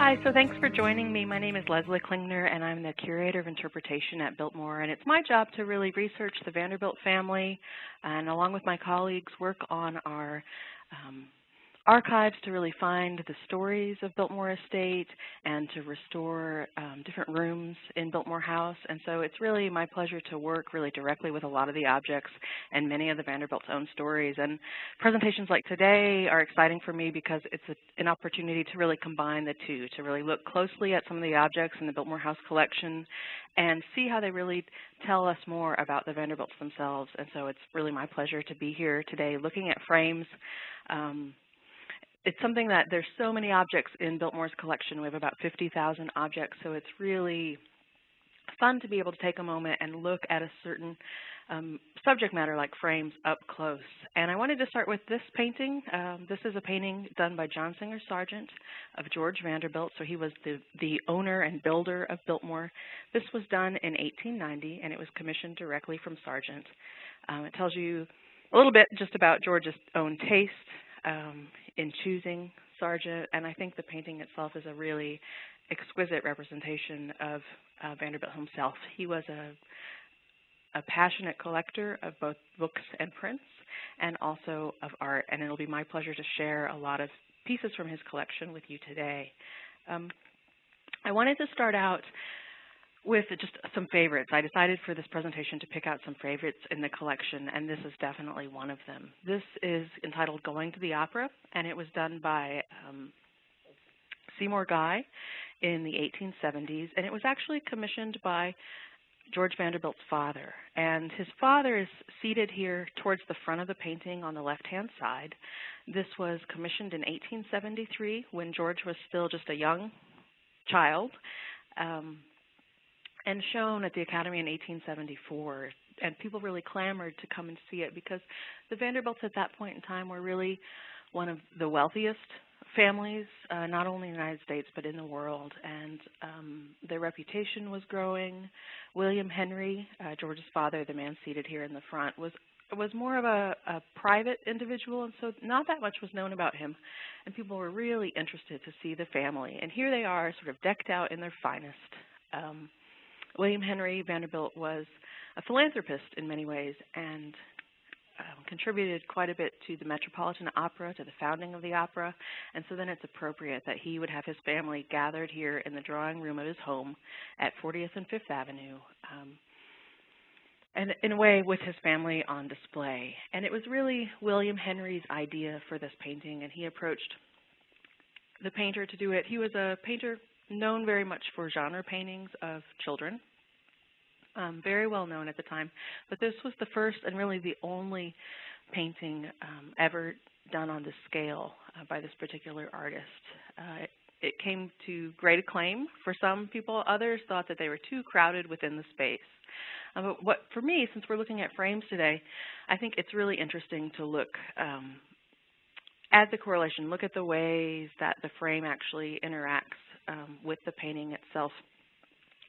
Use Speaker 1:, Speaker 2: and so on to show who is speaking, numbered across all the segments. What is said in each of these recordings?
Speaker 1: Hi, so thanks for joining me. My name is Leslie Klingner, and I'm the Curator of Interpretation at Biltmore, and it's my job to really research the Vanderbilt family and, along with my colleagues, work on our archives to really find the stories of Biltmore Estate and to restore different rooms in Biltmore House. And so it's really my pleasure to work really directly with a lot of the objects and many of the Vanderbilt's own stories. And presentations like today are exciting for me because it's an opportunity to really combine the two, to really look closely at some of the objects in the Biltmore House collection and see how they really tell us more about the Vanderbilts themselves. And so it's really my pleasure to be here today looking at frames. It's something that there's so many objects in Biltmore's collection. We have about 50,000 objects, so it's really fun to be able to take a moment and look at a certain subject matter like frames up close. And I wanted to start with this painting. This is a painting done by John Singer Sargent of George Vanderbilt. So he was the owner and builder of Biltmore. This was done in 1890, and it was commissioned directly from Sargent. It tells you a little bit just about George's own taste in choosing Sargent, and I think the painting itself is a really exquisite representation of Vanderbilt himself. He was a passionate collector of both books and prints and also of art, and it'll be my pleasure to share a lot of pieces from his collection with you today. I wanted to start out with just some favorites. I decided for this presentation to pick out some favorites in the collection, and this is definitely one of them. This is entitled Going to the Opera, and it was done by Seymour Guy in the 1870s, and it was actually commissioned by George Vanderbilt's father. And his father is seated here towards the front of the painting on the left-hand side. This was commissioned in 1873 when George was still just a young child. And shown at the Academy in 1874, and people really clamored to come and see it because the Vanderbilts at that point in time were really one of the wealthiest families, not only in the United States but in the world, and their reputation was growing. William Henry, George's father, the man seated here in the front, was more of a private individual, and so not that much was known about him, and people were really interested to see the family. And here they are, sort of decked out in their finest. William Henry Vanderbilt was a philanthropist in many ways and contributed quite a bit to the Metropolitan Opera, to the founding of the opera, and so then it's appropriate that he would have his family gathered here in the drawing room of his home at 40th and 5th Avenue, and in a way with his family on display. And it was really William Henry's idea for this painting, and he approached the painter to do it. He was a painter known very much for genre paintings of children, very well known at the time, but this was the first and really the only painting ever done on this scale by this particular artist. It came to great acclaim for some people. Others thought that they were too crowded within the space. But for me, since we're looking at frames today, I think it's really interesting to look at the correlation, look at the ways that the frame actually interacts with the painting itself.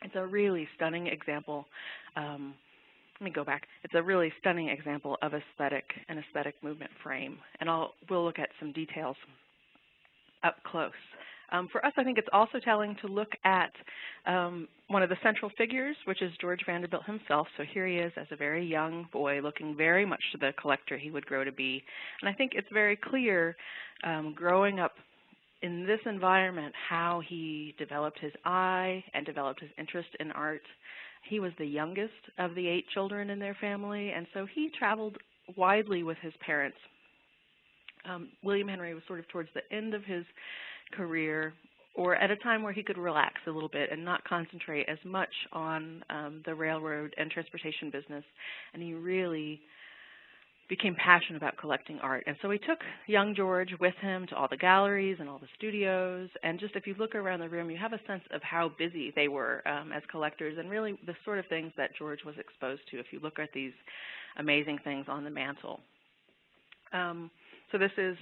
Speaker 1: It's a really stunning example. Let me go back. It's a really stunning example of an aesthetic movement frame, and we'll look at some details up close. For us, I think it's also telling to look at one of the central figures, which is George Vanderbilt himself. So here he is as a very young boy, looking very much to the collector he would grow to be. And I think it's very clear growing up in this environment how he developed his eye and developed his interest in art. He was the youngest of the 8 children in their family, and so he traveled widely with his parents. William Henry was sort of towards the end of his career, or at a time where he could relax a little bit and not concentrate as much on the railroad and transportation business, and he really became passionate about collecting art. And so he took young George with him to all the galleries and all the studios, and just if you look around the room, you have a sense of how busy they were as collectors and really the sort of things that George was exposed to if you look at these amazing things on the mantle. So this is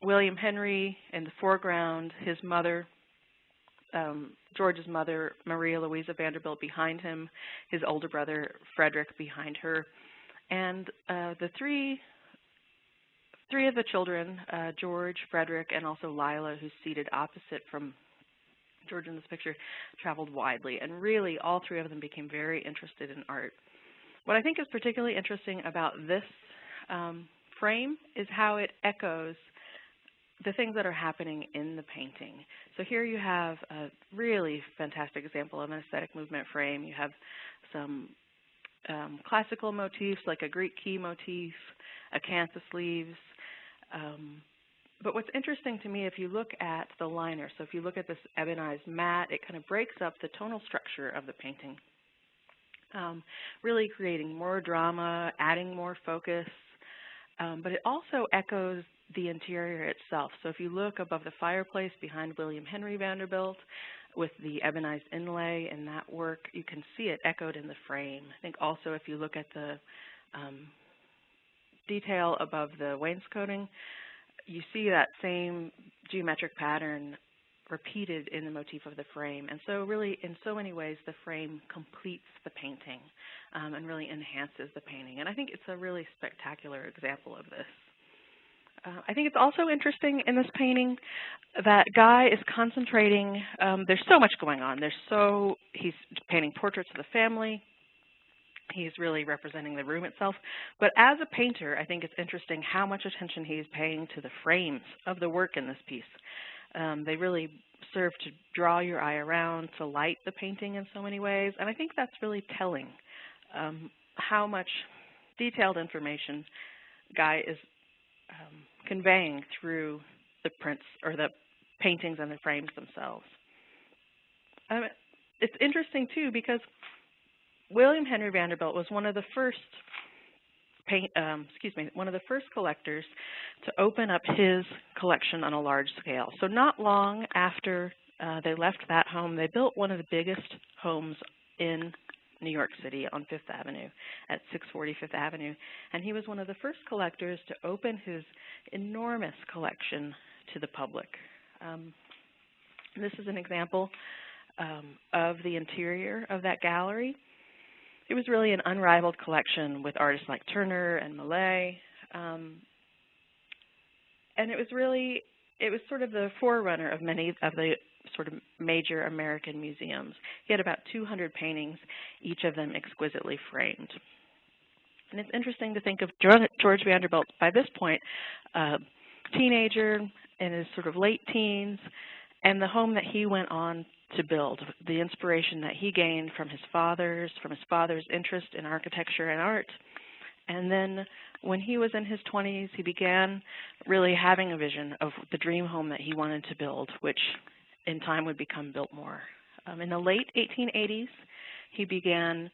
Speaker 1: William Henry in the foreground, his mother, George's mother, Maria Louisa Vanderbilt, behind him, his older brother, Frederick, behind her. And the three of the children, George, Frederick, and also Lila, who's seated opposite from George in this picture, traveled widely, and really all three of them became very interested in art. What I think is particularly interesting about this frame is how it echoes the things that are happening in the painting. So here you have a really fantastic example of an aesthetic movement frame. You have some classical motifs like a Greek key motif, acanthus leaves. But what's interesting to me, if you look at the liner, so if you look at this ebonized mat, it kind of breaks up the tonal structure of the painting, really creating more drama, adding more focus. But it also echoes the interior itself. So if you look above the fireplace behind William Henry Vanderbilt with the ebonized inlay in that work, you can see it echoed in the frame. I think also if you look at the detail above the wainscoting, you see that same geometric pattern repeated in the motif of the frame. And so really, in so many ways, the frame completes the painting and really enhances the painting. And I think it's a really spectacular example of this. I think it's also interesting in this painting that Guy is concentrating, there's so much going on. He's painting portraits of the family. He's really representing the room itself. But as a painter, I think it's interesting how much attention he's paying to the frames of the work in this piece. They really serve to draw your eye around, to light the painting in so many ways. And I think that's really telling how much detailed information Guy is conveying through the prints or the paintings and the frames themselves. It's interesting too because William Henry Vanderbilt was one of the first collectors to open up his collection on a large scale. So not long after they left that home, they built one of the biggest homes in New York City on Fifth Avenue at 640 Fifth Avenue. And he was one of the first collectors to open his enormous collection to the public. This is an example of the interior of that gallery. It was really an unrivaled collection with artists like Turner and Millais. And it was sort of the forerunner of many of the sort of major American museums. He had about 200 paintings, each of them exquisitely framed. And it's interesting to think of George Vanderbilt, by this point, a teenager in his sort of late teens, and the home that he went on to build, the inspiration that he gained from his father's interest in architecture and art. And then when he was in his 20s, he began really having a vision of the dream home that he wanted to build, which in time would become Biltmore. In the late 1880s, he began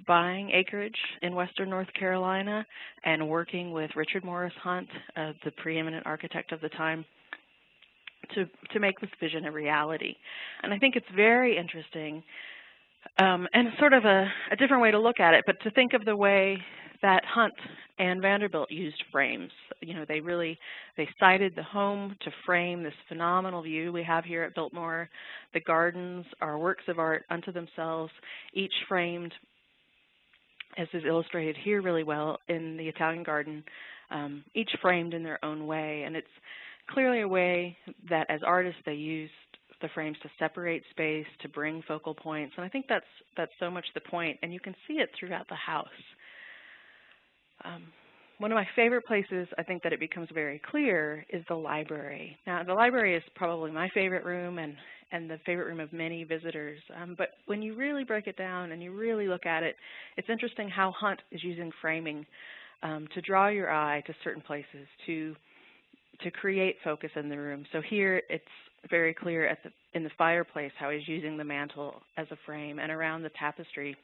Speaker 1: buying acreage in western North Carolina and working with Richard Morris Hunt, the preeminent architect of the time, to make this vision a reality. And I think it's very interesting and sort of a different way to look at it, but to think of the way that Hunt and Vanderbilt used frames. You know, they cited the home to frame this phenomenal view we have here at Biltmore. The gardens are works of art unto themselves, each framed, as is illustrated here really well in the Italian garden, each framed in their own way. And it's clearly a way that as artists they used the frames to separate space, to bring focal points. And I think that's so much the point, and you can see it throughout the house. One of my favorite places, I think that it becomes very clear, is the library. Now, the library is probably my favorite room and the favorite room of many visitors. But when you really break it down and you really look at it, it's interesting how Hunt is using framing to draw your eye to certain places, to create focus in the room. So here it's very clear in the fireplace how he's using the mantle as a frame, and around the tapestry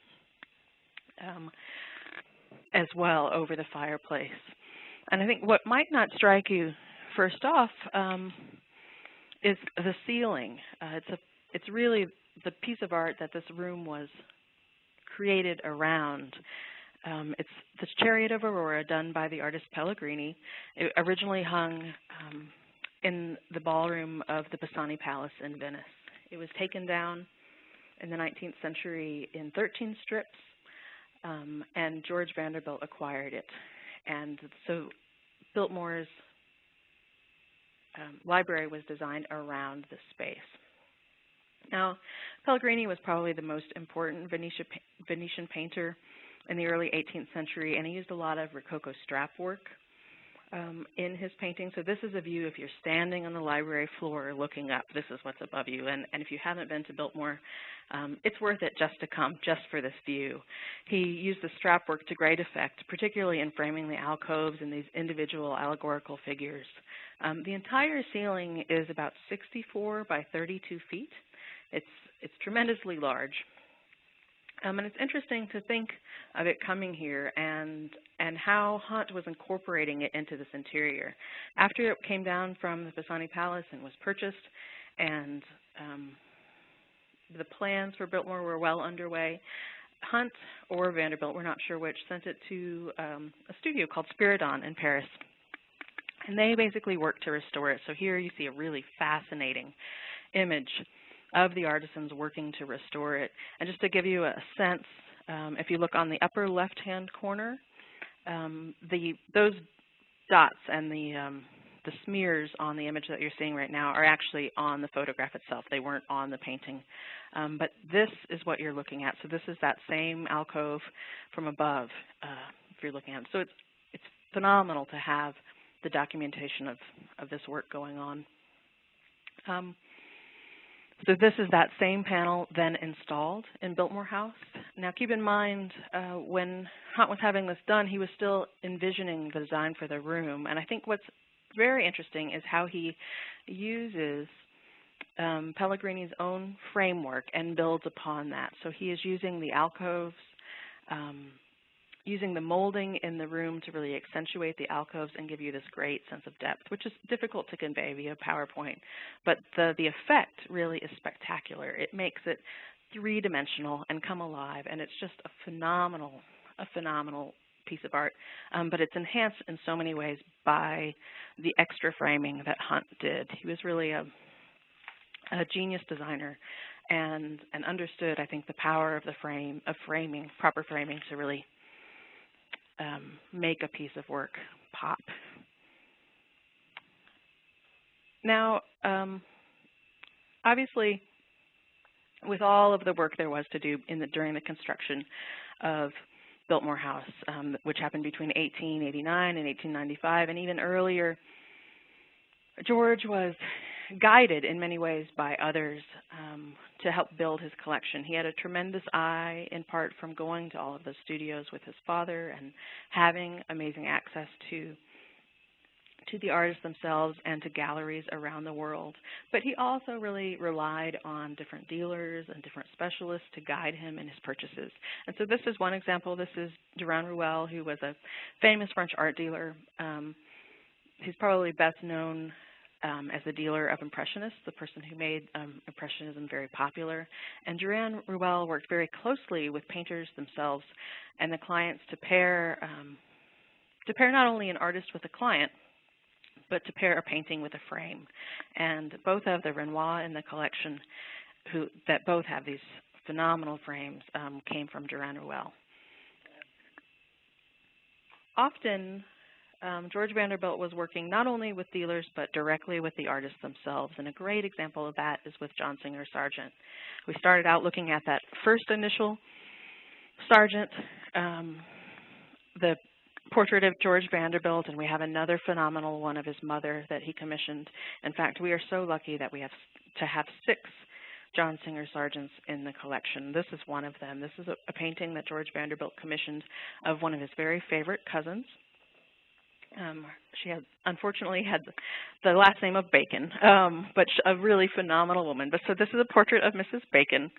Speaker 1: as well over the fireplace. And I think what might not strike you first off is the ceiling. It's really the piece of art that this room was created around. It's this Chariot of Aurora done by the artist Pellegrini. It originally hung in the ballroom of the Pisani Palace in Venice. It was taken down in the 19th century in 13 strips, and George Vanderbilt acquired it. And so Biltmore's library was designed around this space. Now, Pellegrini was probably the most important Venetian painter in the early 18th century, and he used a lot of Rococo strap work in his painting. So this is a view if you're standing on the library floor looking up. This is what's above you. And if you haven't been to Biltmore, it's worth it just to come, just for this view. He used the strap work to great effect, particularly in framing the alcoves and these individual allegorical figures. The entire ceiling is about 64 by 32 feet. It's tremendously large. And it's interesting to think of it coming here and how Hunt was incorporating it into this interior. After it came down from the Pisani Palace and was purchased, and the plans for Biltmore were well underway, Hunt or Vanderbilt, we're not sure which, sent it to a studio called Spiridon in Paris. And they basically worked to restore it. So here you see a really fascinating image of the artisans working to restore it. And just to give you a sense, if you look on the upper left-hand corner, those dots and the smears on the image that you're seeing right now are actually on the photograph itself. They weren't on the painting. But this is what you're looking at. So this is that same alcove from above, if you're looking at it. So it's phenomenal to have the documentation of this work going on. So this is that same panel then installed in Biltmore House. Now keep in mind, when Hunt was having this done, he was still envisioning the design for the room. And I think what's very interesting is how he uses Pellegrini's own framework and builds upon that. So he is using the alcoves, using the molding in the room to really accentuate the alcoves and give you this great sense of depth, which is difficult to convey via PowerPoint. But the effect really is spectacular. It makes it three-dimensional and come alive, and it's just a phenomenal piece of art. But it's enhanced in so many ways by the extra framing that Hunt did. He was really a genius designer and understood, I think, the power of the frame, of framing, proper framing, to really make a piece of work pop. Now, obviously, with all of the work there was to do during the construction of Biltmore House, which happened between 1889 and 1895, and even earlier, George was guided in many ways by others to help build his collection. He had a tremendous eye, in part from going to all of those studios with his father and having amazing access to the artists themselves and to galleries around the world. But he also really relied on different dealers and different specialists to guide him in his purchases. And so this is one example. This is Duran-Ruel, who was a famous French art dealer. He's probably best known as a dealer of Impressionists, the person who made Impressionism very popular. And Duran-Ruel worked very closely with painters themselves and the clients to pair not only an artist with a client, but to pair a painting with a frame. And both of the Renoir in the collection, that both have these phenomenal frames, came from Duran-Ruel. Often, George Vanderbilt was working not only with dealers, but directly with the artists themselves. And a great example of that is with John Singer Sargent. We started out looking at that first initial Sargent, the portrait of George Vanderbilt, and we have another phenomenal one of his mother that he commissioned. In fact, we are so lucky that we have to have 6 John Singer Sargents in the collection. This is one of them. This is a painting that George Vanderbilt commissioned of one of his very favorite cousins. She unfortunately had the last name of Bacon, but a really phenomenal woman. But so this is a portrait of Mrs. Bacon.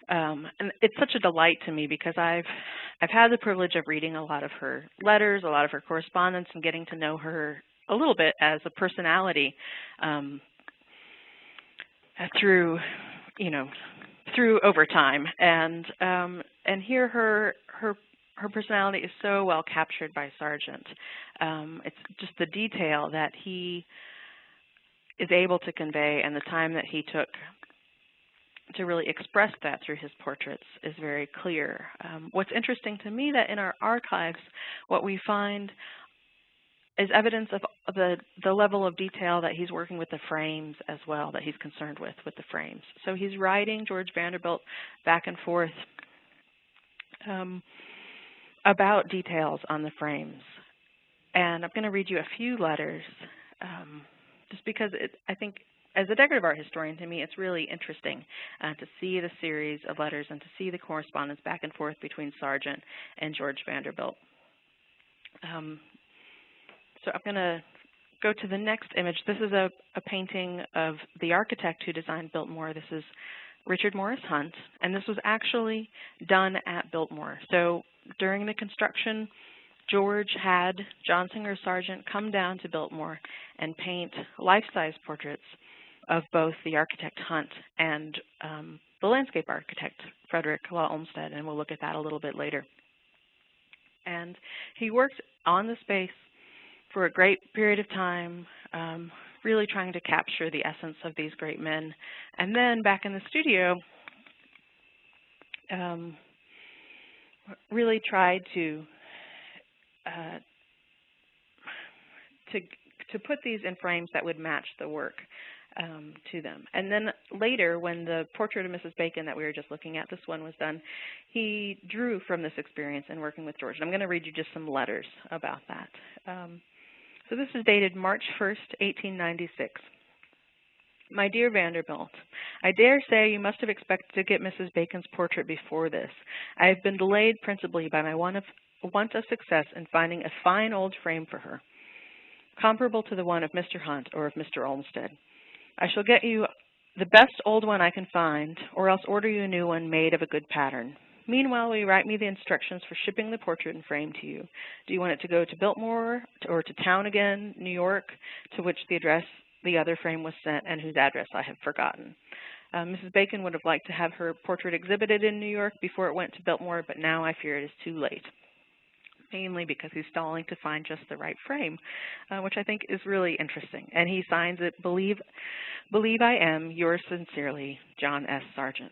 Speaker 1: And it's such a delight to me because I've had the privilege of reading a lot of her letters, a lot of her correspondence, and getting to know her a little bit as a personality through over time. And here her personality is so well captured by Sargent. It's just the detail that he is able to convey and the time that he took to really express that through his portraits is very clear. What's interesting to me that in our archives, what we find is evidence of the level of detail that he's working with the frames as well, that he's concerned with the frames. So he's writing George Vanderbilt back and forth about details on the frames. And I'm going to read you a few letters, just because I think as a decorative art historian, to me, it's really interesting to see the series of letters and to see the correspondence back and forth between Sargent and George Vanderbilt. So I'm going to go to the next image. This is a painting of the architect who designed Biltmore. This is Richard Morris Hunt, and this was actually done at Biltmore. So during the construction, George had John Singer Sargent come down to Biltmore and paint life-size portraits of both the architect Hunt and the landscape architect Frederick Law Olmsted, and we'll look at that a little bit later. And he worked on the space for a great period of time, really trying to capture the essence of these great men. And then back in the studio, really tried to put these in frames that would match the work to them. And then later, when the portrait of Mrs. Bacon that we were just looking at, this one was done, he drew from this experience in working with George. And I'm going to read you just some letters about that. So this is dated March 1st, 1896. My dear Vanderbilt, I dare say you must have expected to get Mrs. Bacon's portrait before this. I have been delayed principally by my want of success in finding a fine old frame for her, comparable to the one of Mr. Hunt or of Mr. Olmsted. I shall get you the best old one I can find, or else order you a new one made of a good pattern. Meanwhile, will you write me the instructions for shipping the portrait and frame to you? Do you want it to go to Biltmore or to town again, New York, to which the address the other frame was sent and whose address I have forgotten? Mrs. Bacon would have liked to have her portrait exhibited in New York before it went to Biltmore, but now I fear it is too late, mainly because he's stalling to find just the right frame, which I think is really interesting. And he signs it, believe I am, yours sincerely, John S. Sargent.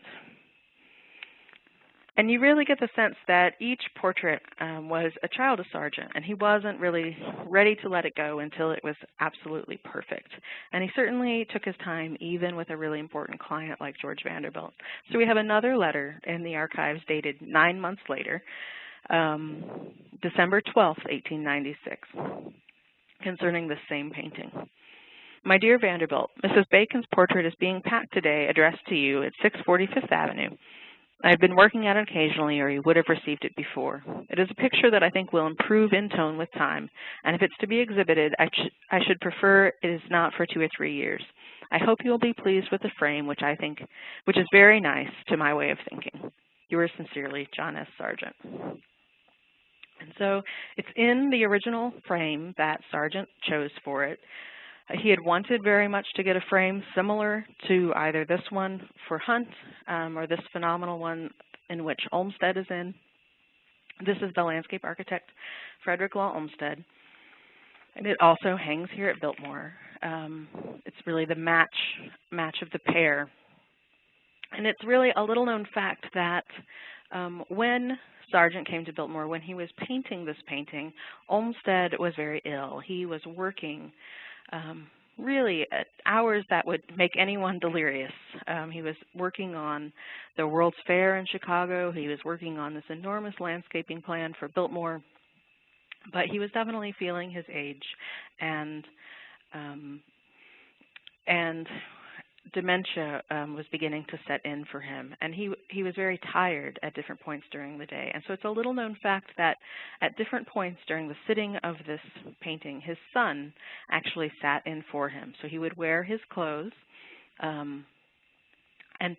Speaker 1: And you really get the sense that each portrait was a child of Sargent, and he wasn't really ready to let it go until it was absolutely perfect. And he certainly took his time, even with a really important client like George Vanderbilt. So we have another letter in the archives dated 9 months later, December 12th, 1896, concerning this same painting. My dear Vanderbilt, Mrs. Bacon's portrait is being packed today, addressed to you at 640 Fifth Avenue. I have been working at it occasionally, or you would have received it before. It is a picture that I think will improve in tone with time, and if it's to be exhibited, I should prefer it is not for 2 or 3 years. I hope you will be pleased with the frame, which is very nice to my way of thinking. Yours sincerely, John S. Sargent. And so it's in the original frame that Sargent chose for it. He had wanted very much to get a frame similar to either this one for Hunt or this phenomenal one in which Olmsted is in. This is the landscape architect, Frederick Law Olmsted. And it also hangs here at Biltmore. It's really the match of the pair. And it's really a little known fact that when Sargent came to Biltmore, when he was painting this painting, Olmsted was very ill. He was working really at hours that would make anyone delirious. He was working on the World's Fair in Chicago. He was working on this enormous landscaping plan for Biltmore, but he was definitely feeling his age, and dementia was beginning to set in for him, and he was very tired at different points during the day. And so it's a little known fact that at different points during the sitting of this painting, his son actually sat in for him. So he would wear his clothes and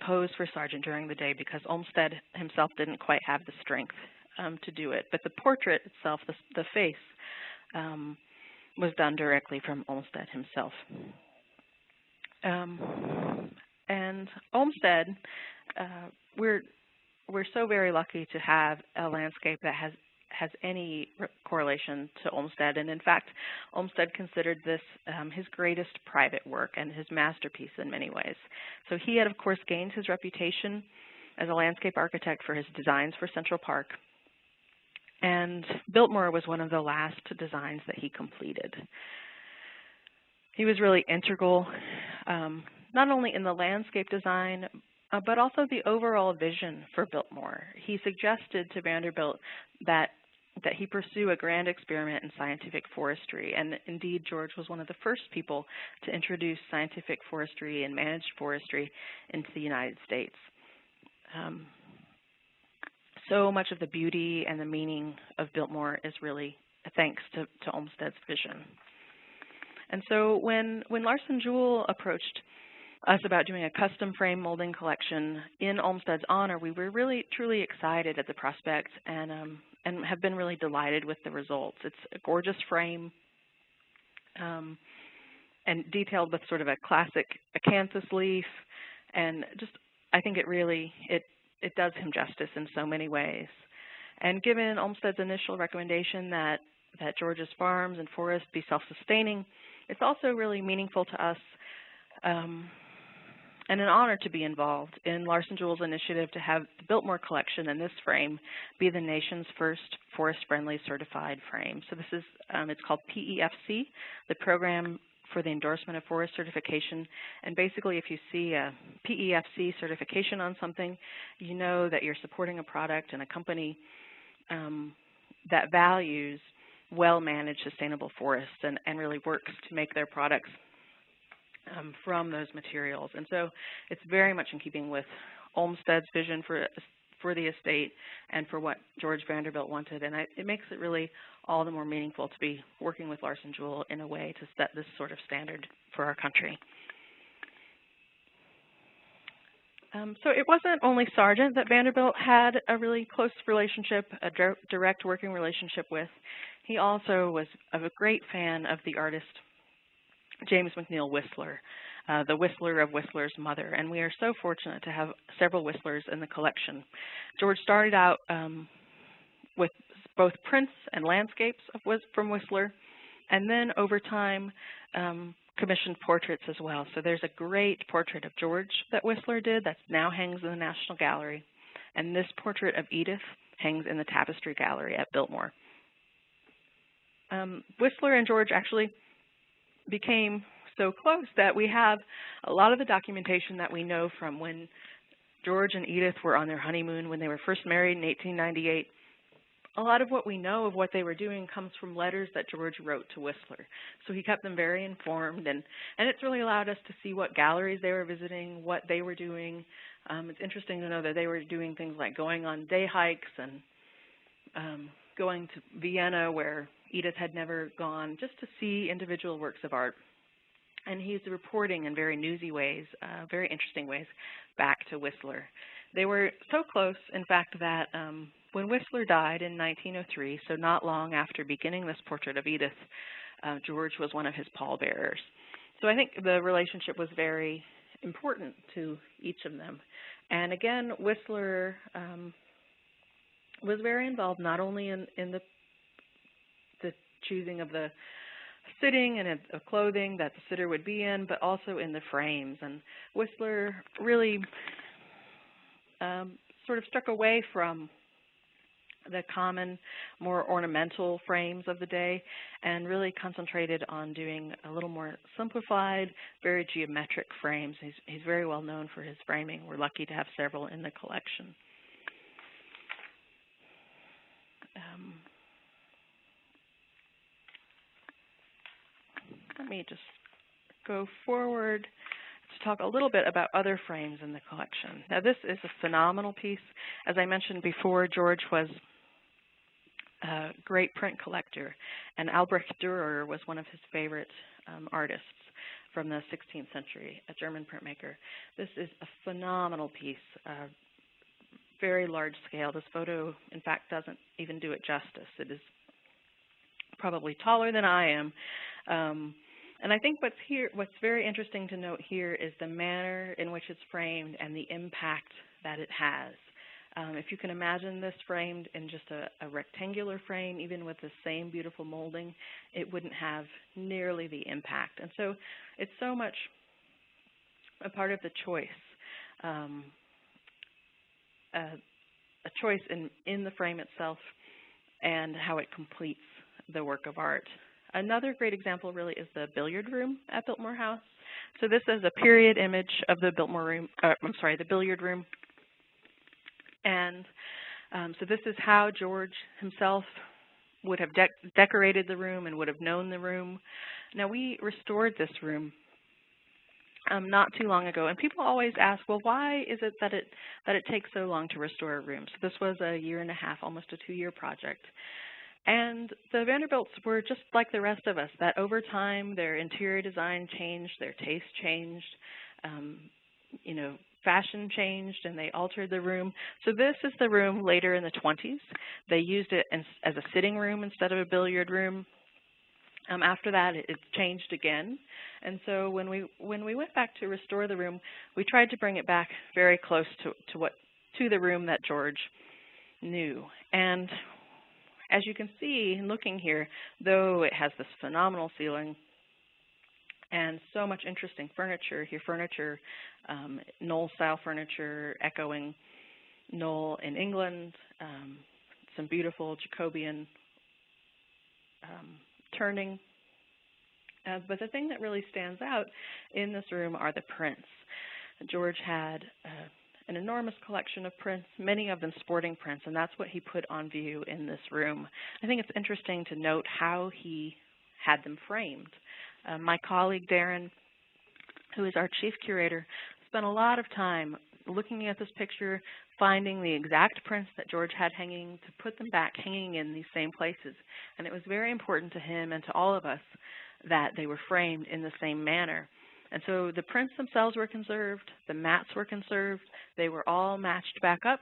Speaker 1: pose for Sargent during the day, because Olmsted himself didn't quite have the strength to do it. But the portrait itself, the face, was done directly from Olmsted himself. And Olmsted, we're so very lucky to have a landscape that has any correlation to Olmsted. And in fact, Olmsted considered this his greatest private work and his masterpiece in many ways. So he had, of course, gained his reputation as a landscape architect for his designs for Central Park. and Biltmore was one of the last designs that he completed. He was really integral, not only in the landscape design, but also the overall vision for Biltmore. He suggested to Vanderbilt that he pursue a grand experiment in scientific forestry, and indeed George was one of the first people to introduce scientific forestry and managed forestry into the United States. So much of the beauty and the meaning of Biltmore is really thanks to Olmsted's vision. And so when Larson-Juhl approached us about doing a custom frame molding collection in Olmsted's honor, we were really truly excited at the prospect and have been really delighted with the results. It's a gorgeous frame and detailed with sort of a classic acanthus leaf, and just I think it does him justice in so many ways. And given Olmsted's initial recommendation that George's farms and forests be self-sustaining, it's also really meaningful to us and an honor to be involved in Larson-Juhl's initiative to have the Biltmore collection and this frame be the nation's first forest-friendly certified frame. So this is, it's called PEFC, the Program for the Endorsement of Forest Certification. And basically, if you see a PEFC certification on something, you know that you're supporting a product and a company that values well-managed sustainable forests and really works to make their products from those materials. And so it's very much in keeping with Olmsted's vision for the estate and for what George Vanderbilt wanted. And it makes it really all the more meaningful to be working with Larson-Juhl in a way to set this sort of standard for our country. So it wasn't only Sargent that Vanderbilt had a really close relationship, a direct working relationship with. He also was a great fan of the artist James McNeill Whistler, the Whistler of Whistler's mother, and we are so fortunate to have several Whistlers in the collection. George started out with both prints and landscapes from Whistler, and then over time commissioned portraits as well. So there's a great portrait of George that Whistler did that now hangs in the National Gallery, and this portrait of Edith hangs in the Tapestry Gallery at Biltmore. Whistler and George actually became so close that we have a lot of the documentation that we know from when George and Edith were on their honeymoon when they were first married in 1898. A lot of what we know of what they were doing comes from letters that George wrote to Whistler. So he kept them very informed, and it's really allowed us to see what galleries they were visiting, what they were doing. It's interesting to know that they were doing things like going on day hikes and going to Vienna where Edith had never gone, just to see individual works of art. And he's reporting in very newsy ways, very interesting ways, back to Whistler. They were so close, in fact, that when Whistler died in 1903, so not long after beginning this portrait of Edith, George was one of his pallbearers. So I think the relationship was very important to each of them. And again, Whistler was very involved not only in the choosing of the sitting and of clothing that the sitter would be in, but also in the frames. And Whistler really sort of struck away from the common, more ornamental frames of the day and really concentrated on doing a little more simplified, very geometric frames. He's very well known for his framing. We're lucky to have several in the collection. Let me just go forward to talk a little bit about other frames in the collection. Now, this is a phenomenal piece. As I mentioned before, George was a great print collector, and Albrecht Durer was one of his favorite artists from the 16th century, a German printmaker. This is a phenomenal piece, very large scale. This photo, in fact, doesn't even do it justice. It is probably taller than I am. And I think what's very interesting to note here is the manner in which it's framed and the impact that it has. If you can imagine this framed in just a rectangular frame, even with the same beautiful molding, it wouldn't have nearly the impact. And so it's so much a part of the choice, a choice in the frame itself, and how it completes the work of art. Another great example really is the billiard room at Biltmore House. So this is a period image of the the billiard room. And so this is how George himself would have decorated the room and would have known the room. Now, we restored this room not too long ago, and people always ask, well, why is it that it takes so long to restore a room? So this was a year and a half, almost a 2-year project. And the Vanderbilts were just like the rest of us, that over time their interior design changed, their taste changed, fashion changed, and they altered the room. So this is the room later in the 20s. They used it as a sitting room instead of a billiard room. After that, it changed again. And so when we went back to restore the room, we tried to bring it back very close to the room that George knew. And as you can see, looking here, though it has this phenomenal ceiling and so much interesting furniture here, Knoll-style furniture echoing Knoll in England, some beautiful Jacobean turning. But the thing that really stands out in this room are the prints. George had an enormous collection of prints, many of them sporting prints, and that's what he put on view in this room. I think it's interesting to note how he had them framed. My colleague Darren, who is our chief curator, spent a lot of time looking at this picture, finding the exact prints that George had hanging, to put them back hanging in these same places. And it was very important to him and to all of us that they were framed in the same manner. And so the prints themselves were conserved, the mats were conserved, they were all matched back up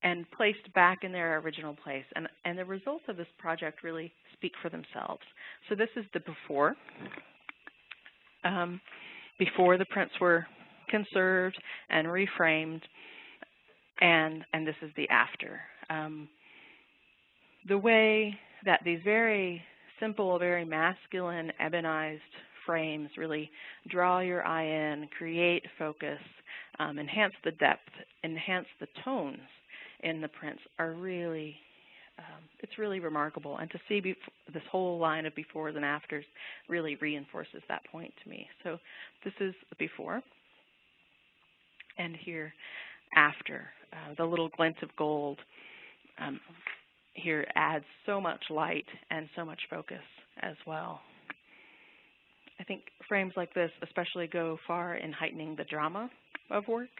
Speaker 1: and placed back in their original place. And the results of this project really speak for themselves. So this is the before. Before the prints were conserved and reframed, and this is the after. The way that these very simple, very masculine, ebonized frames really draw your eye in, create focus, enhance the depth, enhance the tones in the prints are really, it's really remarkable. And to see this whole line of befores and afters really reinforces that point to me. So this is before, and here after. The little glint of gold here adds so much light and so much focus as well. I think frames like this especially go far in heightening the drama of works.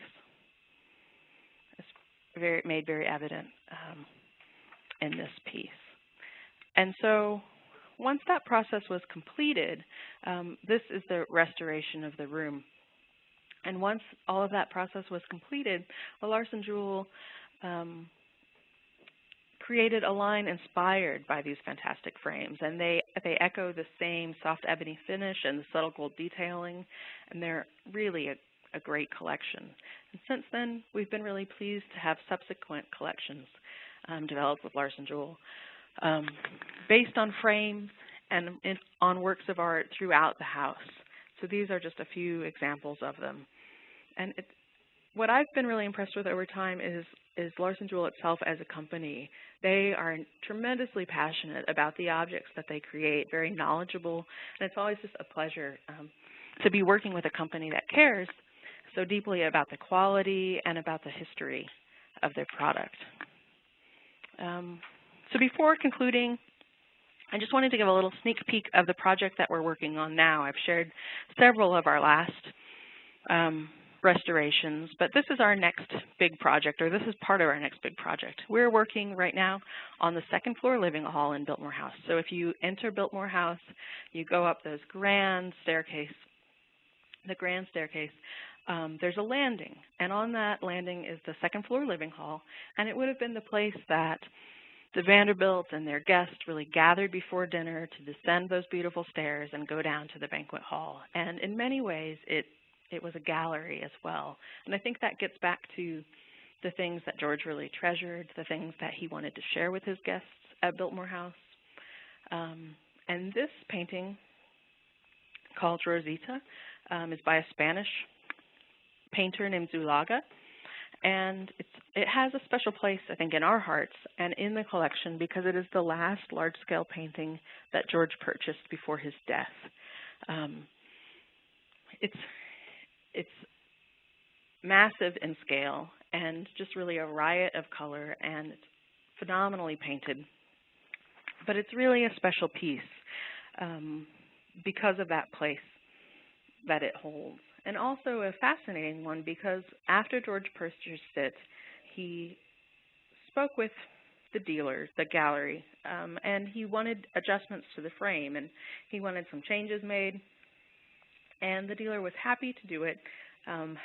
Speaker 1: It's made very evident in this piece. And so once that process was completed, this is the restoration of the room. And once all of that process was completed, the Larson-Juhl created a line inspired by these fantastic frames, and they echo the same soft ebony finish and the subtle gold detailing, and they're really a great collection. And since then, we've been really pleased to have subsequent collections developed with Larson-Juhl based on frames and on works of art throughout the house. So these are just a few examples of them. And what I've been really impressed with over time is Larson-Juhl itself as a company. They are tremendously passionate about the objects that they create, very knowledgeable, and it's always just a pleasure to be working with a company that cares so deeply about the quality and about the history of their product. So before concluding, I just wanted to give a little sneak peek of the project that we're working on now. I've shared several of our last restorations, but this is our next big project, or this is part of our next big project. We're working right now on the second floor living hall in Biltmore House. So if you enter Biltmore House, you go up those grand staircase, there's a landing, and on that landing is the second floor living hall, and it would have been the place that the Vanderbilts and their guests really gathered before dinner to descend those beautiful stairs and go down to the banquet hall. And in many ways, it was a gallery as well. And I think that gets back to the things that George really treasured, the things that he wanted to share with his guests at Biltmore House. And this painting, called Rosita, is by a Spanish painter named Zulaga. And it has a special place, I think, in our hearts and in the collection because it is the last large-scale painting that George purchased before his death. It's massive in scale and just really a riot of color, and it's phenomenally painted. But it's really a special piece because of that place that it holds. And also a fascinating one because after George purchased it, he spoke with the dealers, the gallery, and he wanted adjustments to the frame, and he wanted some changes made. And the dealer was happy to do it,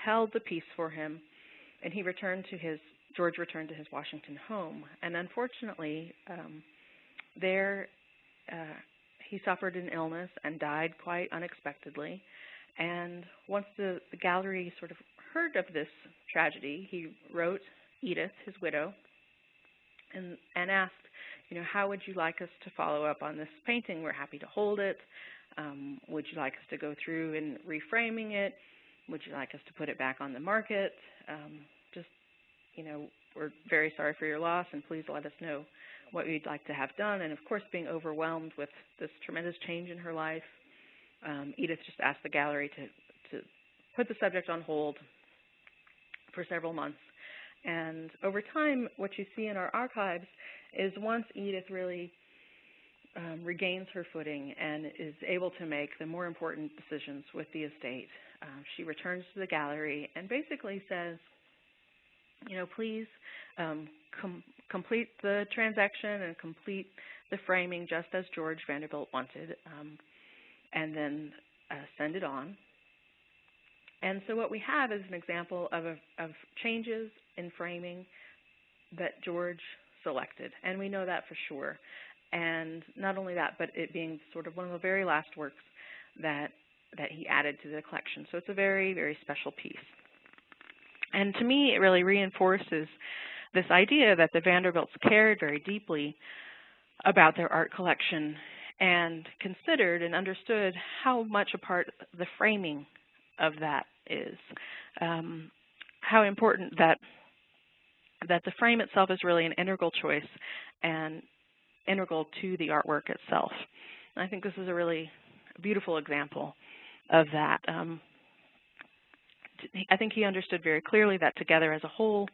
Speaker 1: held the piece for him, and George returned to his Washington home. And unfortunately, he suffered an illness and died quite unexpectedly. And once the gallery sort of heard of this tragedy, he wrote Edith, his widow, and asked, how would you like us to follow up on this painting? We're happy to hold it. Would you like us to go through and reframing it? Would you like us to put it back on the market? We're very sorry for your loss, and please let us know what you'd like to have done. And of course, being overwhelmed with this tremendous change in her life, Edith just asked the gallery to put the subject on hold for several months. And over time, what you see in our archives is once Edith really regains her footing and is able to make the more important decisions with the estate, she returns to the gallery and basically says, please complete the transaction and complete the framing just as George Vanderbilt wanted, and then send it on. And so what we have is an example of changes in framing that George selected, and we know that for sure. And not only that, but it being sort of one of the very last works that he added to the collection. So it's a very, very special piece. And to me, it really reinforces this idea that the Vanderbilts cared very deeply about their art collection and considered and understood how much a part the framing of that is, how important that the frame itself is really an integral choice and integral to the artwork itself. And I think this is a really beautiful example of that. I think he understood very clearly that together as a whole,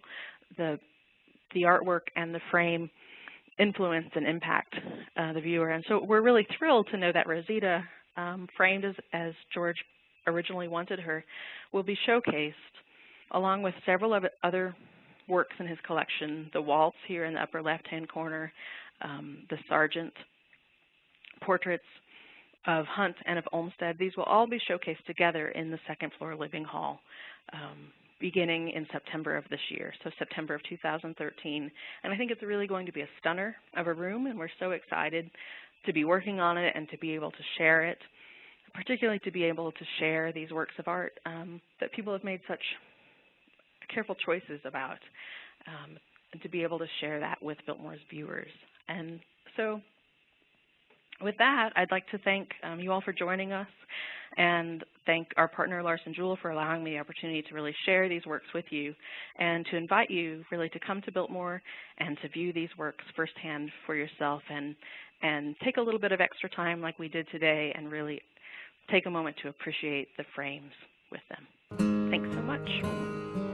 Speaker 1: the artwork and the frame influence and impact the viewer. And so we're really thrilled to know that Rosita, framed as George originally wanted her, will be showcased along with several of other works in his collection, the waltz here in the upper left-hand corner, the Sargent portraits of Hunt and of Olmsted. These will all be showcased together in the second floor living hall beginning in September of this year, so September of 2013. And I think it's really going to be a stunner of a room, and we're so excited to be working on it and to be able to share it, particularly to be able to share these works of art that people have made such careful choices about, and to be able to share that with Biltmore's viewers. And so with that, I'd like to thank you all for joining us and thank our partner Larson-Juhl for allowing me the opportunity to really share these works with you and to invite you really to come to Biltmore and to view these works firsthand for yourself and take a little bit of extra time like we did today and really take a moment to appreciate the frames with them. Thanks so much.